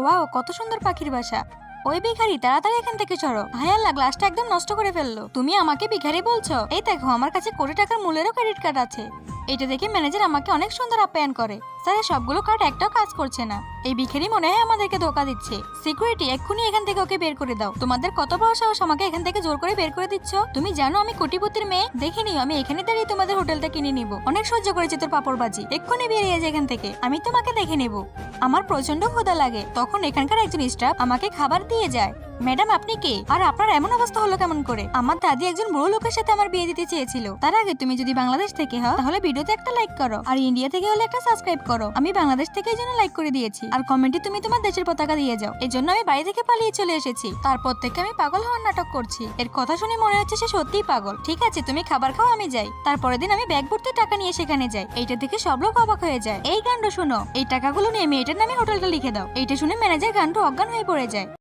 Wow, কত সুন্দর পাখির বাসা। ওই ভিখারি, তাড়াতাড়ি এখান থেকে সরো। হায় আল্লাহ, গ্লাসটা একদম নষ্ট করে ফেললো। তুমি আমাকে ভিখারি বলছো? এই দেখো, আমার কাছে কোটি টাকার মূল্যেরও ক্রেডিট কার্ড আছে। এটা দেখে ম্যানেজার আমাকে অনেক সুন্দর আপ্যায়ন করে। স্যার, এই সবগুলো কার্ড একটাও কাজ করছে না। এই ভিখারি মনে হয় আমাদেরকে ধোকা দিচ্ছে। সিকিউরিটি, এক্ষুনি এখান থেকে ওকে বের করে দাও। তোমাদের কত বড় সাহস আমাকে এখান থেকে জোর করে বের করে দিচ্ছ? তুমি জানো আমি কোটিপতির মেয়ে? দেখে নিও, আমি এখানে দাঁড়িয়ে তোমাদের হোটেলটা কিনে নিব। অনেক সহ্য করেছি তোর পাপড়বাজি, এক্ষুনি বেরিয়ে যায় এখান থেকে। আমি তোমাকে দেখে নেব। আমার প্রচন্ড ক্ষুধা লাগে। তখন এখানকার একজন স্টাফ আমাকে খাবার দিয়ে যায়। ম্যাডাম, আপনি কে? আর আপনার এমন অবস্থা হলো কেমন করে? আমার দাদি একজন বুড়ো লোকের সাথে আমার বিয়ে দিতে চেয়েছিল। তার আগে তুমি যদি বাংলাদেশ থেকে হও তাহলে ভিডিওতে একটা লাইক করো, আর ইন্ডিয়া থেকে হলে একটা সাবস্ক্রাইব করো। আমি বাংলাদেশ থেকে এই জন্য লাইক করে দিয়েছি, আর কমেন্টে তুমি তোমার দেশের পতাকা দিয়ে যাও। এই জন্য আমি বাড়ি থেকে পালিয়ে চলে এসেছি। তারপর থেকে আমি পাগল হওয়ার নাটক করছি। এর কথা শুনে মনে হচ্ছে সে সত্যিই পাগল। ঠিক আছে, তুমি খাবার খাও, আমি যাই। তারপরের দিন আমি ব্যাগ ভর্তি টাকা নিয়ে সেখানে যাই। এইটা দেখে সব লোক অবাক হয়ে যায়। এই কাণ্ড শোনো, এই টাকাগুলো নিয়ে মেয়েটার নামে হোটেলটা লিখে দাও। এইটা শুনে ম্যানেজার গান্ডু অজ্ঞান হয়ে পড়ে যায়।